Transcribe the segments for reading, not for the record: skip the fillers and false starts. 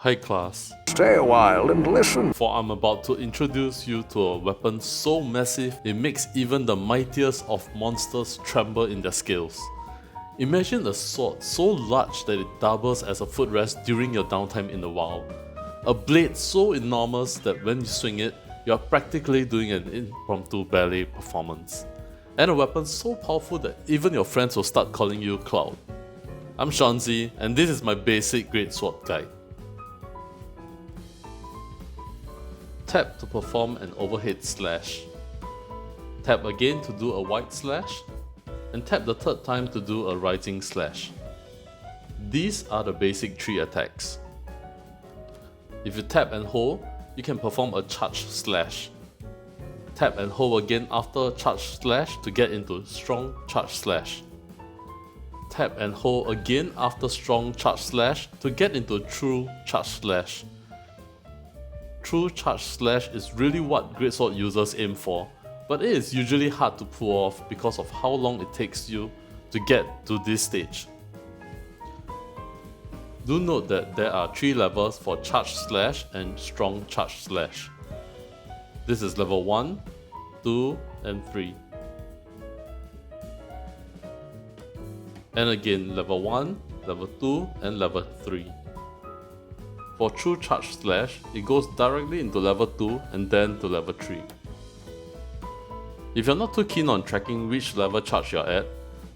High class. Stay a while and listen. For I'm about to introduce you to a weapon so massive it makes even the mightiest of monsters tremble in their scales. Imagine a sword so large that it doubles as a footrest during your downtime in the wild. A blade so enormous that when you swing it, you are practically doing an impromptu ballet performance. And a weapon so powerful that even your friends will start calling you Cloud. I'm Shanzi, and this is my basic greatsword guide. Tap to perform an overhead slash. Tap again to do a wide slash, and tap the third time to do a rising slash. These are the basic 3 attacks. If you tap and hold, you can perform a charge slash. Tap and hold again after charge slash to get into strong charge slash. Tap and hold again after strong charge slash to get into true charge slash. True charge slash is really what greatsword users aim for, but it is usually hard to pull off because of how long it takes you to get to this stage. Do note that there are 3 levels for charge slash and strong charge slash. This is level 1, 2, and 3. And again level 1, level 2, and level 3. For true charge slash, it goes directly into level 2 and then to level 3. If you're not too keen on tracking which level charge you're at,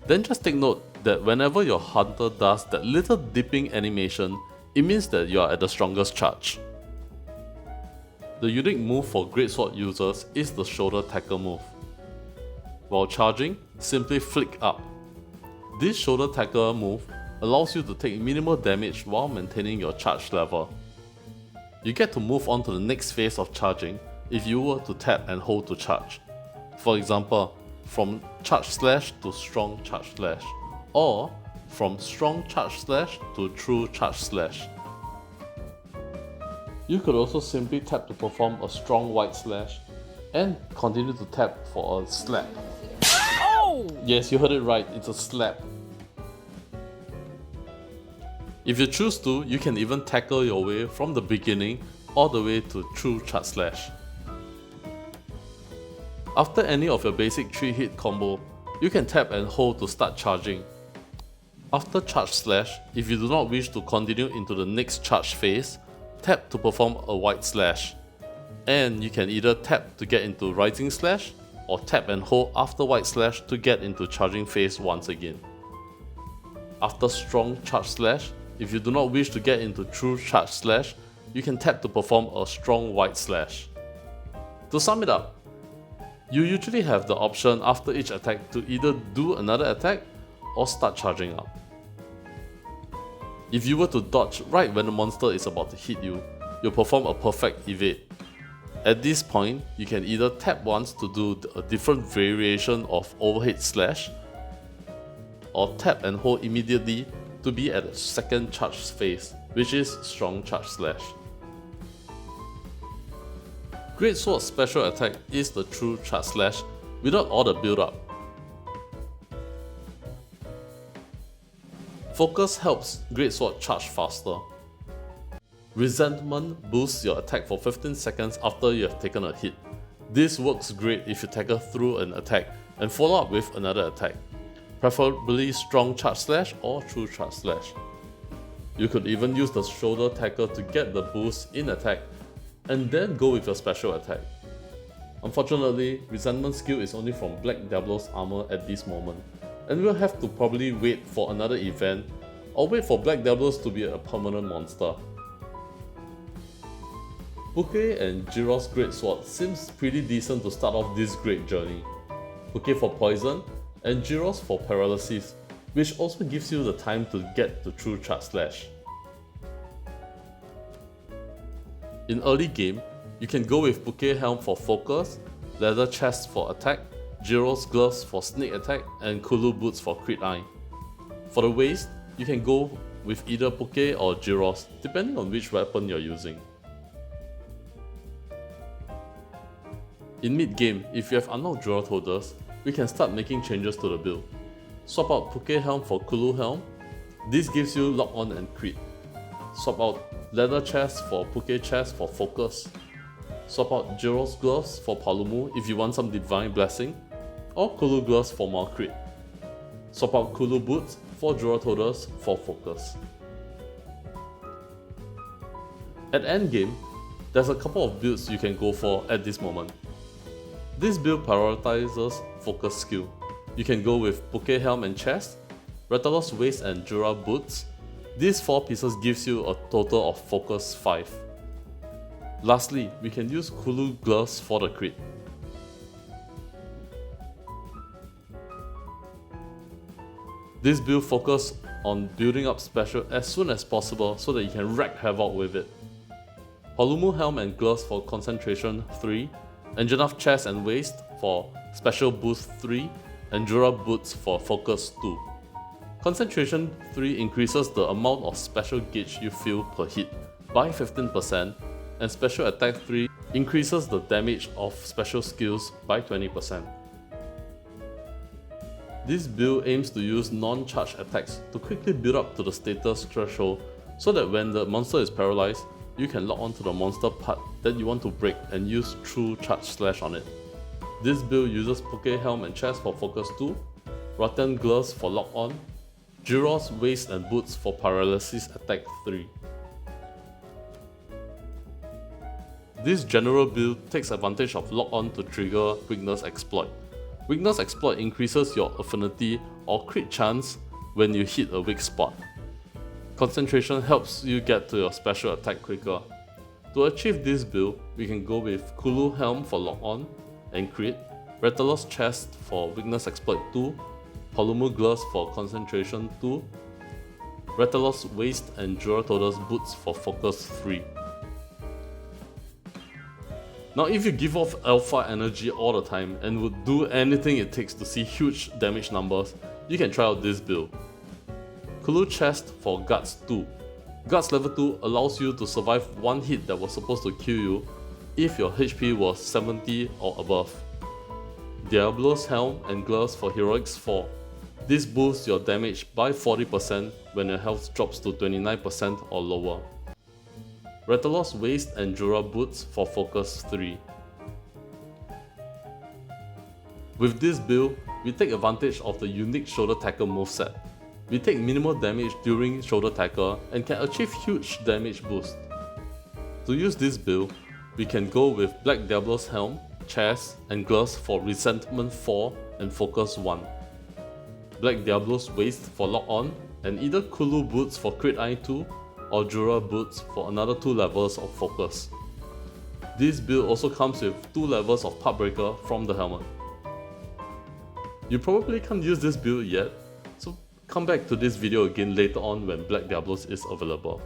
then just take note that whenever your hunter does that little dipping animation, it means that you are at the strongest charge. The unique move for greatsword users is the shoulder tackle move. While charging, simply flick up. This shoulder tackle move allows you to take minimal damage while maintaining your charge level. You get to move on to the next phase of charging if you were to tap and hold to charge. For example, from charge slash to strong charge slash, or from strong charge slash to true charge slash. You could also simply tap to perform a strong wide slash and continue to tap for a slap. Oh! Yes, you heard it right, it's a slap. If you choose to, you can even tackle your way from the beginning all the way to true charge slash. After any of your basic 3 hit combo, you can tap and hold to start charging. After charge slash, if you do not wish to continue into the next charge phase, tap to perform a wide slash. And you can either tap to get into rising slash, or tap and hold after wide slash to get into charging phase once again. After strong charge slash, if you do not wish to get into true charge slash, you can tap to perform a strong wide slash. To sum it up, you usually have the option after each attack to either do another attack or start charging up. If you were to dodge right when the monster is about to hit you, you'll perform a perfect evade. At this point, you can either tap once to do a different variation of overhead slash, or tap and hold immediately to be at the second charge phase, which is strong charge slash. Greatsword's special attack is the true charge slash without all the build up. Focus helps greatsword charge faster. Resentment boosts your attack for 15 seconds after you have taken a hit. This works great if you tackle through an attack and follow up with another attack, preferably strong charge slash or true charge slash. You could even use the shoulder tackle to get the boost in attack and then go with your special attack. Unfortunately, Resentment skill is only from Black Diablo's armor at this moment, and we'll have to probably wait for another event or wait for Black Diablos to be a permanent monster. Bouquet and Jiro's greatsword seems pretty decent to start off this great journey. Bouquet for poison and Jiro's for paralysis, which also gives you the time to get to true charge slash. In early game, you can go with Bouquet Helm for focus, Leather Chest for attack, Jiro's gloves for sneak attack, and Kulu boots for crit eye. For the waist, you can go with either Bouquet or Jiro's, depending on which weapon you're using. In mid-game, if you have unlocked Jewel holders, we can start making changes to the build. Swap out Bouquet Helm for Kulu Helm. This gives you lock on and crit. Swap out leather chest for Poké chest for focus. Swap out Jiro's gloves for Palumu if you want some divine blessing, or Kulu gloves for more crit. Swap out Kulu boots for Duratodas for focus. At endgame, there's a couple of builds you can go for at this moment. This build prioritizes focus skill. You can go with Poké Helm and Chest, Rathalos Waist and Jura Boots. These 4 pieces gives you a total of focus 5. Lastly, we can use Kulu gloves for the crit. This build focuses on building up special as soon as possible so that you can wreak havoc with it. Palumu Helm and Gloves for Concentration 3, Anjanath Chest and Waist for Special Boost 3, and Jura Boots for Focus 2. Concentration 3 increases the amount of special gauge you feel per hit by 15%, and Special Attack 3 increases the damage of special skills by 20%. This build aims to use non-charge attacks to quickly build up to the status threshold so that when the monster is paralyzed, you can lock onto the monster part that you want to break and use True Charge Slash on it. This build uses Poké Helm and Chest for Focus 2, Rattan Gloves for Lock On, Jiro's Waist and Boots for Paralysis Attack 3. This general build takes advantage of Lock On to trigger Weakness Exploit. Weakness Exploit increases your affinity or crit chance when you hit a weak spot. Concentration helps you get to your special attack quicker. To achieve this build, we can go with Kulu Helm for Lock On and crit, Rathalos Chest for Weakness Exploit 2, Palumu Gloves for Concentration 2, Rathalos Waist and Duratoda's Boots for Focus 3. Now if you give off alpha energy all the time and would do anything it takes to see huge damage numbers, you can try out this build. Kulu Chest for Guts 2. Guts level 2 allows you to survive one hit that was supposed to kill you if your HP was 70 or above. Diablo's Helm and Gloves for Heroics 4. This boosts your damage by 40% when your health drops to 29% or lower. Rathalos Waist and Jura Boots for Focus 3. With this build, we take advantage of the unique Shoulder Tackle moveset. We take minimal damage during Shoulder Tackle and can achieve huge damage boost. To use this build, we can go with Black Diablo's Helm, Chest, and Gloves for Resentment 4 and Focus 1. Black Diablo's Waist for Lock On, and either Kulu Boots for Crit Eye 2 or Jura Boots for another 2 levels of Focus. This build also comes with 2 levels of Part Breaker from the helmet. You probably can't use this build yet, so come back to this video again later on when Black Diablos is available.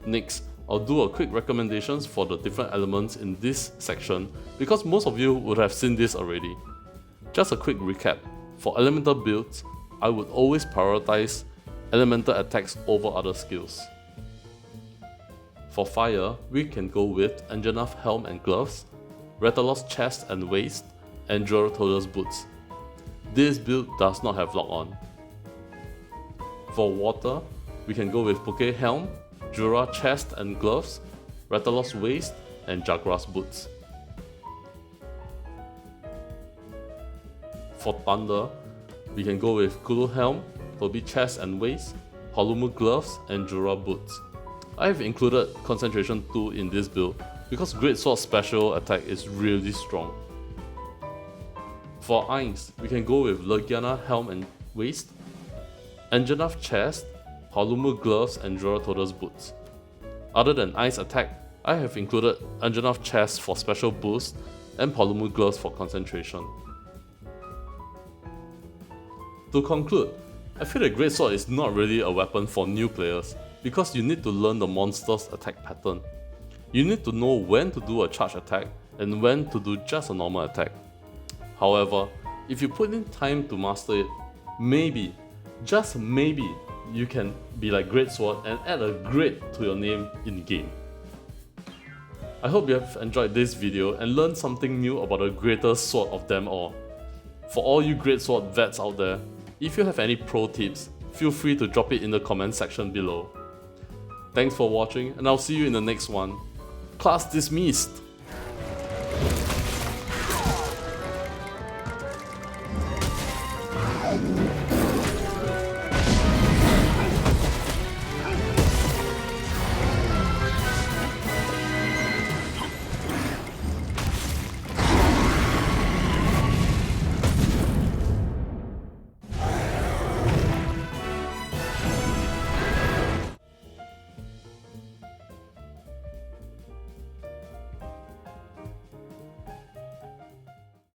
Next, I'll do a quick recommendations for the different elements in this section because most of you would have seen this already. Just a quick recap, for elemental builds, I would always prioritize elemental attacks over other skills. For fire, we can go with Anjanath Helm and Gloves, Rathalos Chest and Waist, and Duratoda's Boots. This build does not have Lock On. For water, we can go with Poké Helm, Jura Chest and Gloves, Rathalos Waist, and Jagra's Boots. For thunder, we can go with Kulu Helm, Toby Chest and Waist, Palumu Gloves, and Jura Boots. I have included Concentration 2 in this build because Greatsword special attack is really strong. For Ice, we can go with Legiana Helm and Waist, Anjanath Chest, Palumu Gloves, and Duratoda's Boots. Other than Ice attack, I have included Anjanath Chest for special boost and Palumu Gloves for concentration. To conclude, I feel that Greatsword is not really a weapon for new players because you need to learn the monster's attack pattern. You need to know when to do a charge attack and when to do just a normal attack. However, if you put in time to master it, maybe, just maybe, you can be like Greatsword and add a great to your name in game. I hope you have enjoyed this video and learned something new about the greatest sword of them all. For all you Greatsword vets out there, if you have any pro tips, feel free to drop it in the comment section below. Thanks for watching, and I'll see you in the next one. Class dismissed!